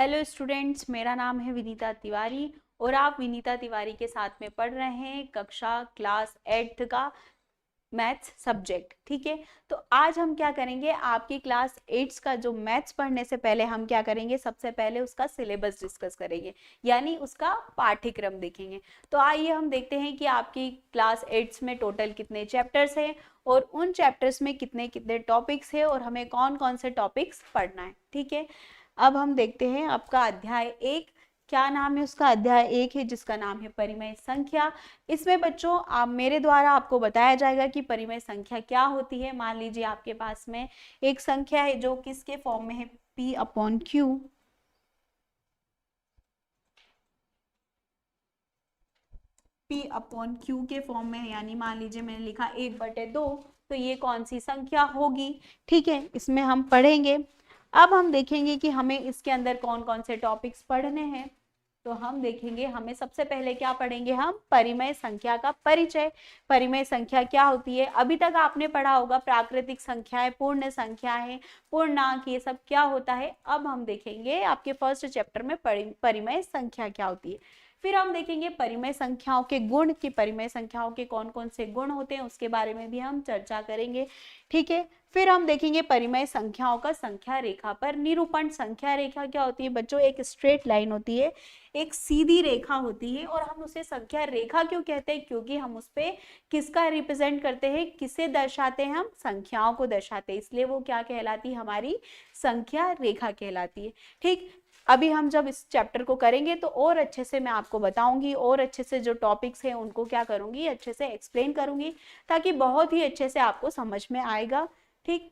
Hello students, मेरा नाम है विनीता तिवारी और आप विनीता तिवारी के साथ में पढ़ रहे हैं कक्षा क्लास 8th का मैथ्स सब्जेक्ट। ठीक है, तो आज हम क्या करेंगे, आपकी क्लास 8 का जो मैथ्स पढ़ने से पहले हम क्या करेंगे, सबसे पहले उसका सिलेबस डिस्कस करेंगे, यानी उसका पाठ्यक्रम देखेंगे। तो आइए हम देखते हैं कि आपकी क्लास 8 में टोटल कितने चैप्टर्स हैं और उन चैप्टर्स में कितने कितने टॉपिक्स हैं और हमें कौन कौन से टॉपिक्स पढ़ना है। ठीक है, अब हम देखते हैं आपका अध्याय 1। क्या नाम है उसका? अध्याय 1 है जिसका नाम है परिमेय संख्या। इसमें बच्चों आप मेरे द्वारा आपको बताया जाएगा कि परिमेय संख्या क्या होती है। मान लीजिए आपके पास में एक संख्या है जो किसके फॉर्म में है, P upon Q। P upon Q के फॉर्म में है, यानी मान लीजिए मैंने लिखा 1/2, तो ये कौन सी संख्या होगी। ठीक है, इसमें हम पढ़ेंगे। अब हम देखेंगे कि हमें इसके अंदर कौन कौन से टॉपिक्स पढ़ने हैं। तो हम देखेंगे, हमें सबसे पहले क्या पढ़ेंगे, हम परिमेय संख्या का परिचय। परिमेय संख्या क्या होती है? अभी तक आपने पढ़ा होगा प्राकृतिक संख्याएं, पूर्ण संख्याएं, पूर्णांक, ये सब क्या होता है। अब हम देखेंगे आपके फर्स्ट चैप्टर में परिमेय संख्या क्या होती है। फिर हम देखेंगे परिमेय संख्याओं के गुण, कि परिमेय संख्याओं के कौन कौन से गुण होते हैं, उसके बारे में भी हम चर्चा करेंगे। ठीक है, फिर हम देखेंगे परिमेय संख्याओं का संख्या रेखा पर निरूपण। संख्या रेखा क्या होती है बच्चों? एक स्ट्रेट लाइन होती है, एक सीधी रेखा होती है, और हम उसे संख्या रेखा क्यों कहते हैं? क्योंकि हम उस पे किसका रिप्रेजेंट करते हैं, किसे दर्शाते हैं? हम संख्याओं को दर्शाते हैं, इसलिए वो क्या कहलाती है, हमारी संख्या रेखा कहलाती है। ठीक, अभी हम जब इस चैप्टर को करेंगे तो और अच्छे से मैं आपको बताऊंगी, और अच्छे से जो टॉपिक्स हैं उनको क्या करूंगी, अच्छे से एक्सप्लेन करूंगी, ताकि बहुत ही अच्छे से आपको समझ में आएगा। ठीक,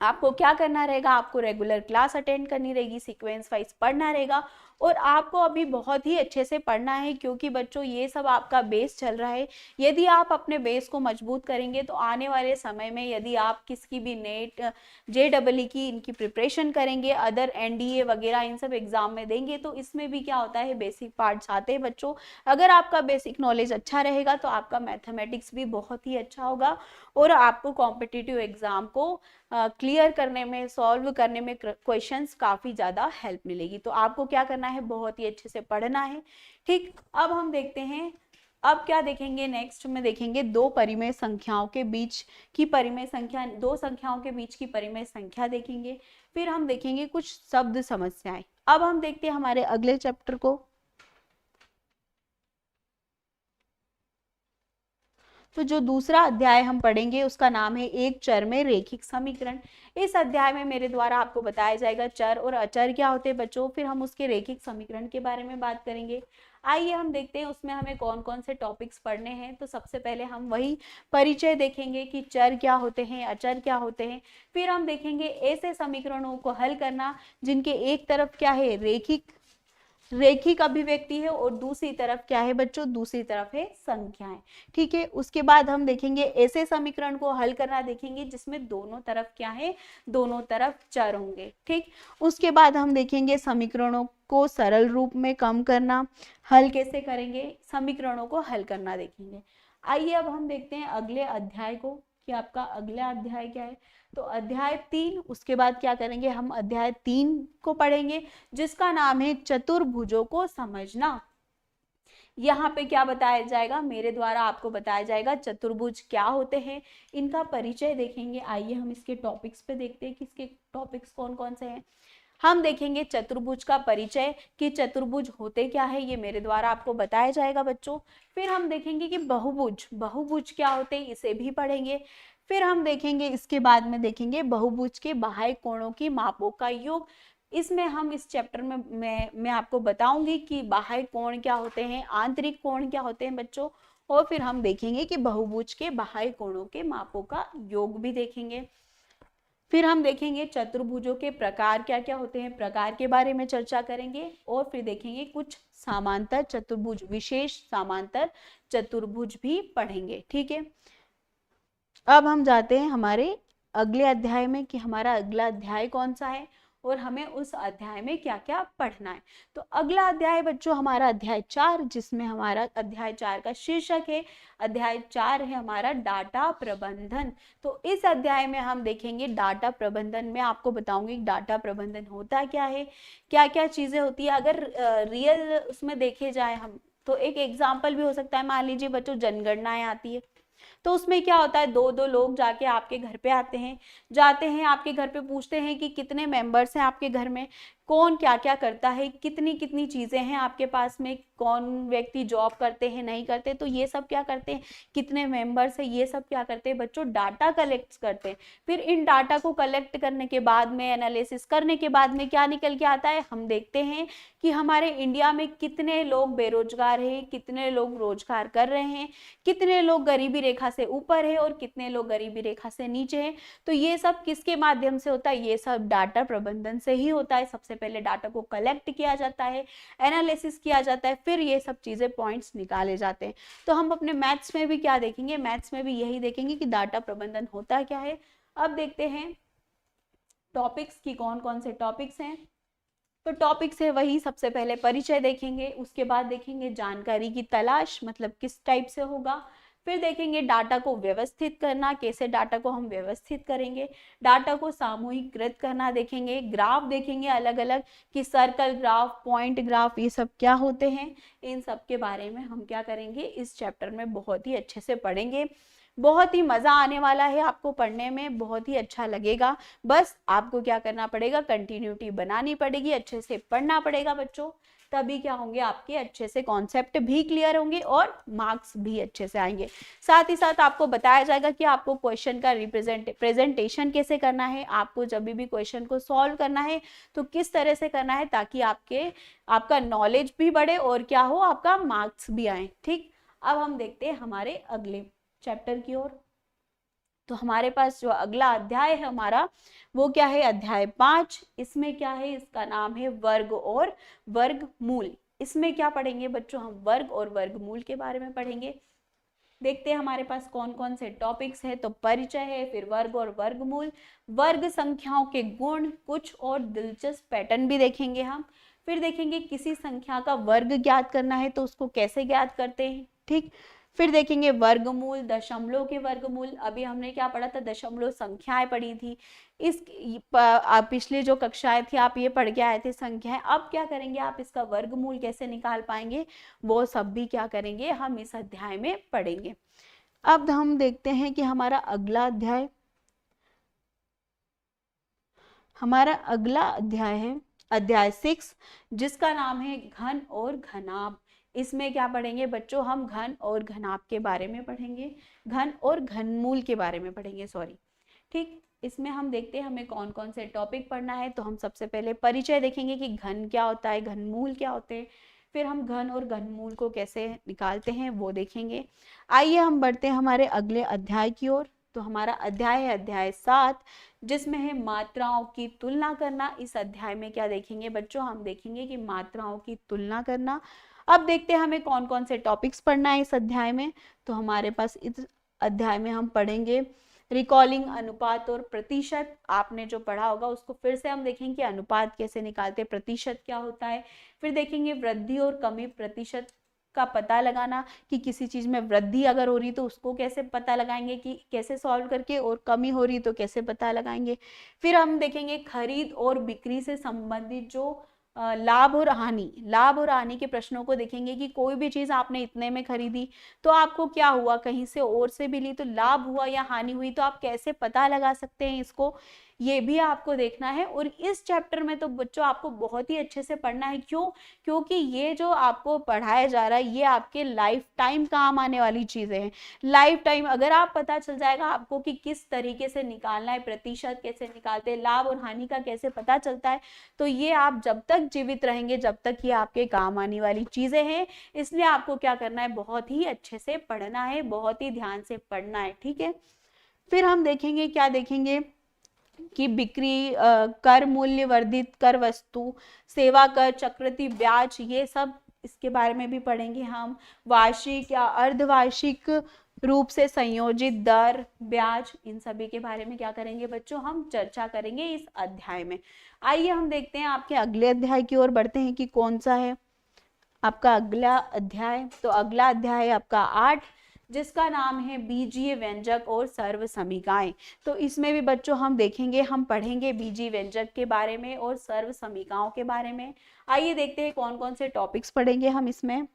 आपको क्या करना रहेगा, आपको रेगुलर क्लास अटेंड करनी रहेगी, सीक्वेंस वाइज पढ़ना रहेगा, और आपको अभी बहुत ही अच्छे से पढ़ना है, क्योंकि बच्चों ये सब आपका बेस चल रहा है। यदि आप अपने बेस को मजबूत करेंगे तो आने वाले समय में यदि आप किसकी भी नेट, JEE की इनकी प्रिपरेशन करेंगे, अदर NDA वगैरह इन सब एग्जाम में देंगे, तो इसमें भी क्या होता है, बेसिक पार्ट्स आते हैं बच्चों। अगर आपका बेसिक नॉलेज अच्छा रहेगा तो आपका मैथमेटिक्स भी बहुत ही अच्छा होगा, और आपको कॉम्पिटिटिव एग्जाम को क्लियर करने में, सॉल्व करने में क्वेश्चंस काफ़ी ज़्यादा हेल्प मिलेगी। तो आपको क्या करना है, बहुत ही अच्छे से पढ़ना है। ठीक, अब हम देखते हैं, अब क्या देखेंगे, नेक्स्ट में देखेंगे दो परिमेय संख्याओं के बीच की परिमेय संख्या, दो संख्याओं के बीच की परिमेय संख्या देखेंगे। फिर हम देखेंगे कुछ शब्द समस्याएं। अब हम देखते हैं हमारे अगले चैप्टर को। तो जो दूसरा अध्याय हम पढ़ेंगे उसका नाम है एक चर में रेखिक समीकरण। इस अध्याय में मेरे द्वारा आपको बताया जाएगा चर और अचर क्या होते हैं बच्चों, फिर हम उसके रेखिक समीकरण के बारे में बात करेंगे। आइए हम देखते हैं उसमें हमें कौन कौन से टॉपिक्स पढ़ने हैं। तो सबसे पहले हम वही परिचय देखेंगे कि चर क्या होते हैं, अचर क्या होते हैं। फिर हम देखेंगे ऐसे समीकरणों को हल करना जिनके एक तरफ क्या है, रेखिक अभिव्यक्ति है, और दूसरी तरफ क्या है बच्चों, दूसरी तरफ है संख्याएं। ठीक है, उसके बाद हम देखेंगे ऐसे समीकरण को हल करना देखेंगे जिसमें दोनों तरफ क्या है, दोनों तरफ चर होंगे। ठीक, उसके बाद हम देखेंगे समीकरणों को सरल रूप में कम करना, हल कैसे करेंगे, समीकरणों को हल करना देखेंगे। आइए अब हम देखते हैं अगले अध्याय को, कि आपका अगला अध्याय क्या है। तो अध्याय 3, उसके बाद क्या करेंगे, हम अध्याय 3 को पढ़ेंगे जिसका नाम है चतुर्भुजों को समझना। यहाँ पे क्या बताया जाएगा, मेरे द्वारा आपको बताया जाएगा चतुर्भुज क्या होते हैं, इनका परिचय देखेंगे। आइए हम इसके टॉपिक्स पे देखते हैं कि इसके टॉपिक्स कौन कौन से हैं। हम देखेंगे चतुर्भुज का परिचय, कि चतुर्भुज होते क्या है, ये मेरे द्वारा आपको बताया जाएगा बच्चों। फिर हम देखेंगे कि बहुभुज, बहुभुज क्या होते हैं, इसे भी पढ़ेंगे। फिर हम देखेंगे, इसके बाद में देखेंगे बहुभुज के बाह्य कोणों की मापों का योग। इसमें हम इस चैप्टर में मैं आपको बताऊंगी कि बाह्य कोण क्या होते हैं, आंतरिक कोण क्या होते हैं बच्चों, और फिर हम देखेंगे कि बहुभुज के बाह्य कोणों के मापों का योग भी देखेंगे। फिर हम देखेंगे चतुर्भुजों के प्रकार क्या क्या होते हैं, प्रकार के बारे में चर्चा करेंगे, और फिर देखेंगे कुछ समांतर चतुर्भुज, विशेष समांतर चतुर्भुज भी पढ़ेंगे। ठीक है, अब हम जाते हैं हमारे अगले अध्याय में, कि हमारा अगला अध्याय कौन सा है। और हमें उस अध्याय में क्या क्या पढ़ना है। तो अगला अध्याय बच्चों हमारा अध्याय 4, जिसमें हमारा अध्याय 4 का शीर्षक है, अध्याय 4 है हमारा डाटा प्रबंधन। तो इस अध्याय में हम देखेंगे डाटा प्रबंधन में, आपको बताऊंगी डाटा प्रबंधन होता क्या है, क्या क्या चीजें होती है। अगर रियल उसमें देखे जाए हम, तो एक एग्जाम्पल भी हो सकता है, मान लीजिए बच्चों जनगणनाएं आती है, तो उसमें क्या होता है, दो दो लोग जाके आपके घर पे आते हैं, जाते हैं आपके घर पे, पूछते हैं कि कितने मेंबर्स हैं आपके घर में, कौन क्या क्या करता है, कितनी कितनी चीजें हैं आपके पास में, कौन व्यक्ति जॉब करते हैं नहीं करते, तो ये सब क्या करते हैं, कितने मेंबर्स हैं, ये सब क्या करते हैं बच्चों, डाटा कलेक्ट करते हैं। फिर इन डाटा को कलेक्ट करने के बाद में, एनालिसिस करने के बाद में क्या निकल के आता है, हम देखते हैं कि हमारे इंडिया में कितने लोग बेरोजगार हैं, कितने लोग रोजगार कर रहे हैं, कितने लोग गरीबी रेखा से ऊपर है और कितने लोग गरीबी रेखा से नीचे हैं। तो ये सब किसके माध्यम से होता है, ये सब डाटा प्रबंधन से ही होता है। सबसे पहले डाटा को कलेक्ट किया जाता है, एनालिसिस किया जाता है, फिर ये सब चीजें पॉइंट्स निकाले जाते हैं। तो हम अपने मैथ्स में भी क्या देखेंगे, मैथ्स में भी यही देखेंगे कि डाटा प्रबंधन होता क्या है। अब देखते हैं टॉपिक्स की, कौन कौन से टॉपिक्स हैं। तो टॉपिक्स है वही, सबसे पहले परिचय देखेंगे, उसके बाद देखेंगे जानकारी की तलाश, मतलब किस टाइप से होगा, फिर देखेंगे डाटा को व्यवस्थित करना, कैसे डाटा को हम व्यवस्थित करेंगे, डाटा को सामूहिकृत करना देखेंगे, ग्राफ देखेंगे अलग अलग कि सर्कल ग्राफ, पॉइंट ग्राफ, ये सब क्या होते हैं, इन सब के बारे में हम क्या करेंगे इस चैप्टर में बहुत ही अच्छे से पढ़ेंगे। बहुत ही मजा आने वाला है आपको पढ़ने में, बहुत ही अच्छा लगेगा। बस आपको क्या करना पड़ेगा, कंटिन्यूटी बनानी पड़ेगी, अच्छे से पढ़ना पड़ेगा बच्चों, तभी क्या होंगे आपके अच्छे से कॉन्सेप्ट भी क्लियर होंगे और मार्क्स भी अच्छे से आएंगे। साथ ही साथ आपको बताया जाएगा कि आपको क्वेश्चन का प्रेजेंटेशन कैसे करना है, आपको जब भी क्वेश्चन को सॉल्व करना है तो किस तरह से करना है, ताकि आपका नॉलेज भी बढ़े और क्या हो, आपका मार्क्स भी आए। ठीक, अब हम देखते हैं हमारे अगले चैप्टर की ओर। तो हमारे पास जो अगला अध्याय है हमारा, वो क्या है, अध्याय 5। इसमें क्या है, इसका नाम है वर्ग और वर्गमूल। इसमें क्या पढ़ेंगे बच्चों, हम वर्ग और वर्गमूल के बारे में पढ़ेंगे। देखते हैं हमारे पास कौन कौन से टॉपिक्स है। तो परिचय है, फिर वर्ग और वर्गमूल, वर्ग संख्याओं के गुण, कुछ और दिलचस्प पैटर्न भी देखेंगे हम। फिर देखेंगे किसी संख्या का वर्ग ज्ञात करना है तो उसको कैसे ज्ञात करते हैं। ठीक, फिर देखेंगे वर्गमूल, दशमलव के वर्गमूल। अभी हमने क्या पढ़ा था, दशमलव संख्याएं पढ़ी थी। इस पिछले जो कक्षाएं थी आप ये पढ़ के आए थे संख्याएं। अब क्या करेंगे, आप इसका वर्गमूल कैसे निकाल पाएंगे, वो सब भी क्या करेंगे हम इस अध्याय में पढ़ेंगे। अब हम देखते हैं कि हमारा अगला अध्याय है अध्याय 6, जिसका नाम है घन और घनाभ। इसमें क्या पढ़ेंगे बच्चों, हम घन और घनाभ के बारे में पढ़ेंगे, घन और घनमूल के बारे में पढ़ेंगे, सॉरी। ठीक, इसमें हम देखते हैं हमें कौन कौन से टॉपिक पढ़ना है। तो हम सबसे पहले परिचय देखेंगे कि घन क्या होता है, घनमूल क्या होते हैं, फिर हम घन और घनमूल को कैसे निकालते हैं वो देखेंगे। आइए हम बढ़ते हैं हमारे अगले अध्याय की ओर। तो हमारा अध्याय है अध्याय 7, जिसमें है मात्राओं की तुलना करना। इस अध्याय में क्या देखेंगे बच्चों, हम देखेंगे कि मात्राओं की तुलना करना। अब देखते हैं हमें कौन कौन से टॉपिक्स पढ़ना है इस अध्याय में। तो हमारे पास इस अध्याय में हम पढ़ेंगे रिकॉलिंग, अनुपात और प्रतिशत। आपने जो पढ़ा होगा उसको फिर से हम देखेंगे कि अनुपात कैसे निकालते, प्रतिशत क्या होता है। फिर देखेंगे वृद्धि और कमी, प्रतिशत का पता लगाना कि किसी चीज में वृद्धि अगर हो रही तो उसको कैसे पता लगाएंगे, कि कैसे सॉल्व करके, और कमी हो रही तो कैसे पता लगाएंगे। फिर हम देखेंगे खरीद और बिक्री से संबंधित जो लाभ और हानि के प्रश्नों को देखेंगे कि कोई भी चीज आपने इतने में खरीदी तो आपको क्या हुआ, कहीं से और से भी ली तो लाभ हुआ या हानि हुई, तो आप कैसे पता लगा सकते हैं इसको, ये भी आपको देखना है। और इस चैप्टर में तो बच्चों आपको बहुत ही अच्छे से पढ़ना है। क्यों, क्योंकि ये जो आपको पढ़ाया जा रहा है ये आपके लाइफ टाइम काम आने वाली चीजें हैं। लाइफ टाइम अगर आप पता चल जाएगा आपको कि किस तरीके से निकालना है, प्रतिशत कैसे निकालते हैं, लाभ और हानि का कैसे पता चलता है, तो ये आप जब तक जीवित रहेंगे जब तक ये आपके काम आने वाली चीजें हैं। इसलिए आपको क्या करना है, बहुत ही अच्छे से पढ़ना है, बहुत ही ध्यान से पढ़ना है। ठीक है, फिर हम देखेंगे, क्या देखेंगे कि बिक्री, कर, मूल्य वर्धित कर वस्तु, सेवा कर, चक्रवृद्धि ब्याज, ये सब इसके बारे में भी पढ़ेंगे हम। वार्षिक या अर्धवार्षिक रूप से संयोजित दर, ब्याज, इन सभी के बारे में क्या करेंगे बच्चों, हम चर्चा करेंगे इस अध्याय में। आइए हम देखते हैं आपके अगले अध्याय की ओर बढ़ते हैं कि कौन सा है आपका अगला अध्याय। तो अगला अध्याय है आपका 8, जिसका नाम है बीजीय व्यंजक और सर्व समीकाएं। तो इसमें भी बच्चों हम देखेंगे, हम पढ़ेंगे बीजीय व्यंजक के बारे में और सर्व समीकाओं के बारे में। आइए देखते हैं कौन कौन से टॉपिक्स पढ़ेंगे हम इसमें।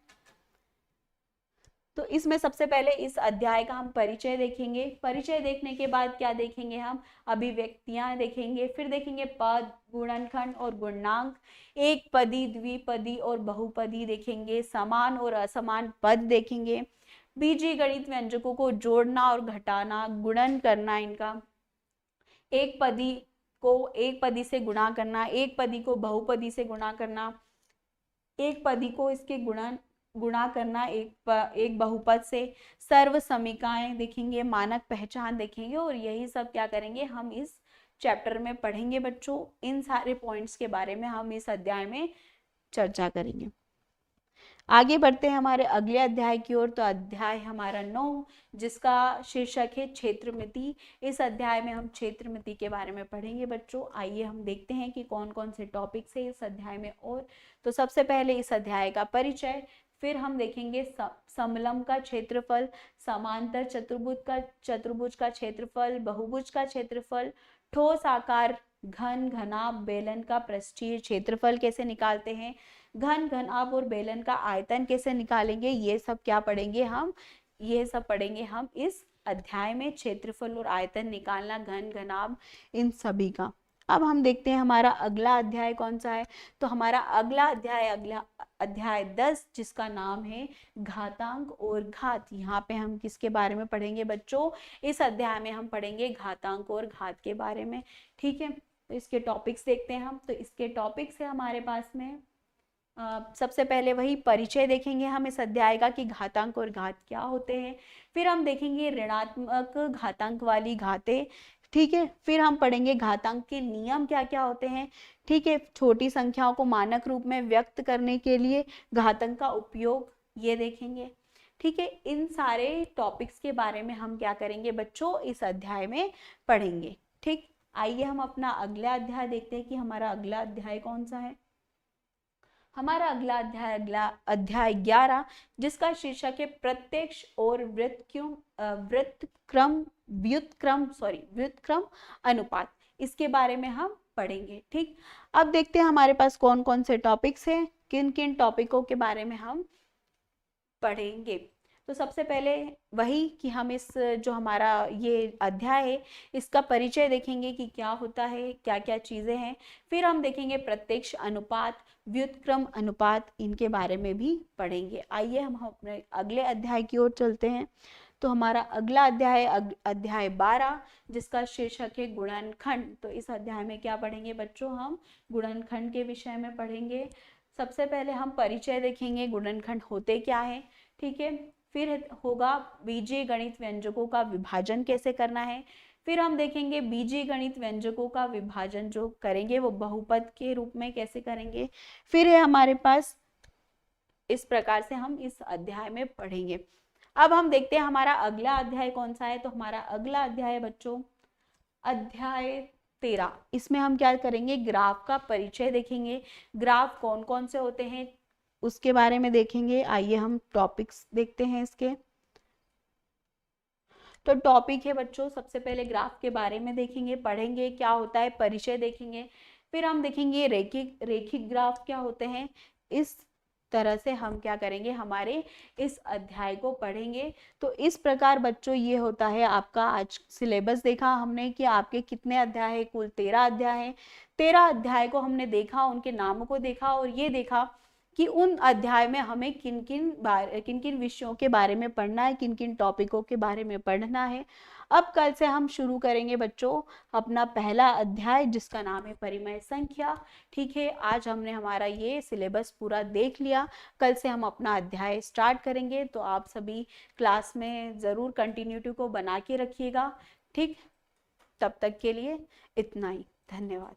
तो इसमें सबसे पहले इस अध्याय का हम परिचय देखेंगे। परिचय देखने के बाद क्या देखेंगे, हम अभिव्यक्तियां देखेंगे, फिर देखेंगे पद, गुणनखंड और गुणांक, एक पदी, द्विपदी और बहुपदी देखेंगे, समान और असमान पद देखेंगे, बीजीय गणित व्यंजकों को जोड़ना और घटाना, गुणन करना, इनका एक पदी को एक पदी से गुणा करना, एक पदी को बहुपदी से गुणा करना, एक पदी को इसके गुणा करना एक बहुपद से, सर्व समीकाएं देखेंगे, मानक पहचान देखेंगे, और यही सब क्या करेंगे हम इस चैप्टर में पढ़ेंगे बच्चों। इन सारे पॉइंट्स के बारे में हम इस अध्याय में चर्चा करेंगे। आगे बढ़ते हैं हमारे अगले अध्याय की ओर। तो अध्याय हमारा 9, जिसका शीर्षक है क्षेत्रमिति। इस अध्याय में हम क्षेत्रमिति के बारे में पढ़ेंगे बच्चों। आइए हम देखते हैं कि कौन कौन से टॉपिक्स है इस अध्याय में। और तो सबसे पहले इस अध्याय का परिचय, फिर हम देखेंगे समलंब का क्षेत्रफल, समांतर चतुर्भुज का क्षेत्रफल, बहुभुज का क्षेत्रफल, ठोस आकार, घन घनाभ बेलन का पृष्ठीय क्षेत्रफल कैसे निकालते हैं, घन घनाभ और बेलन का आयतन कैसे निकालेंगे, ये सब क्या पढ़ेंगे हम, ये सब पढ़ेंगे हम इस अध्याय में। क्षेत्रफल और आयतन निकालना, घन घनाभ, इन सभी का। अब हम देखते हैं हमारा अगला अध्याय कौन सा है। तो हमारा अगला अध्याय 10, जिसका नाम है घातांक और घात। यहाँ पे हम किसके बारे में पढ़ेंगे बच्चों, इस अध्याय में हम पढ़ेंगे घातांक और घात के बारे में। ठीक है, तो इसके टॉपिक्स देखते हैं हम। तो इसके टॉपिक्स है हमारे पास में सबसे पहले वही परिचय देखेंगे हम इस अध्याय का कि घातांक और घात क्या होते हैं। फिर हम देखेंगे ऋणात्मक घातांक वाली घातें। ठीक है, फिर हम पढ़ेंगे घातांक के नियम क्या क्या होते हैं। ठीक है, छोटी संख्याओं को मानक रूप में व्यक्त करने के लिए घातांक का उपयोग, ये देखेंगे। ठीक है, इन सारे टॉपिक्स के बारे में हम क्या करेंगे बच्चों, इस अध्याय में पढ़ेंगे। ठीक, आइए हम अपना अगला अध्याय देखते हैं कि हमारा अगला अध्याय कौन सा है। हमारा अगला अध्याय 11, जिसका शीर्षक है प्रत्यक्ष और व्युत्क्रम अनुपात। इसके बारे में हम पढ़ेंगे। ठीक, अब देखते हैं हमारे पास कौन कौन से टॉपिक्स हैं, किन किन टॉपिकों के बारे में हम पढ़ेंगे। तो सबसे पहले वही कि हम इस जो हमारा ये अध्याय है इसका परिचय देखेंगे कि क्या होता है, क्या क्या चीज़ें हैं। फिर हम देखेंगे प्रत्यक्ष अनुपात, व्युत्क्रम अनुपात, इनके बारे में भी पढ़ेंगे। आइए हम अपने अगले अध्याय की ओर चलते हैं। तो हमारा अगला अध्याय 12, जिसका शीर्षक है गुणनखंड। तो इस अध्याय में क्या पढ़ेंगे बच्चों, हम गुणनखंड के विषय में पढ़ेंगे। सबसे पहले हम परिचय देखेंगे, गुणनखंड होते क्या है। ठीक है, फिर होगा बीजीय गणित व्यंजकों का विभाजन कैसे करना है। फिर हम देखेंगे बीजीय गणित व्यंजकों का विभाजन जो करेंगे वो बहुपद के रूप में कैसे करेंगे। फिर है हमारे पास, इस प्रकार से हम इस अध्याय में पढ़ेंगे। अब हम देखते हैं हमारा अगला अध्याय कौन सा है। तो हमारा अगला अध्याय बच्चों अध्याय 13। इसमें हम क्या करेंगे, ग्राफ का परिचय देखेंगे। ग्राफ कौन कौन से होते हैं उसके बारे में देखेंगे। आइए हम टॉपिक्स देखते हैं इसके। तो टॉपिक है बच्चों, सबसे पहले ग्राफ के बारे में देखेंगे, पढ़ेंगे क्या होता है, परिचय देखेंगे। फिर हम देखेंगे रेखिक ग्राफ क्या होते हैं। इस तरह से हम क्या करेंगे, हमारे इस अध्याय को पढ़ेंगे। तो इस प्रकार बच्चों ये होता है आपका आज सिलेबस। देखा हमने कि आपके कितने अध्याय है, कुल 13 अध्याय है। 13 अध्याय को हमने देखा, उनके नामों को देखा और ये देखा कि उन अध्याय में हमें किन किन विषयों के बारे में पढ़ना है, किन किन टॉपिकों के बारे में पढ़ना है। अब कल से हम शुरू करेंगे बच्चों अपना पहला अध्याय, जिसका नाम है परिमेय संख्या। ठीक है, आज हमने हमारा ये सिलेबस पूरा देख लिया। कल से हम अपना अध्याय स्टार्ट करेंगे। तो आप सभी क्लास में ज़रूर कंटिन्यूटी को बना के रखिएगा। ठीक, तब तक के लिए इतना ही, धन्यवाद।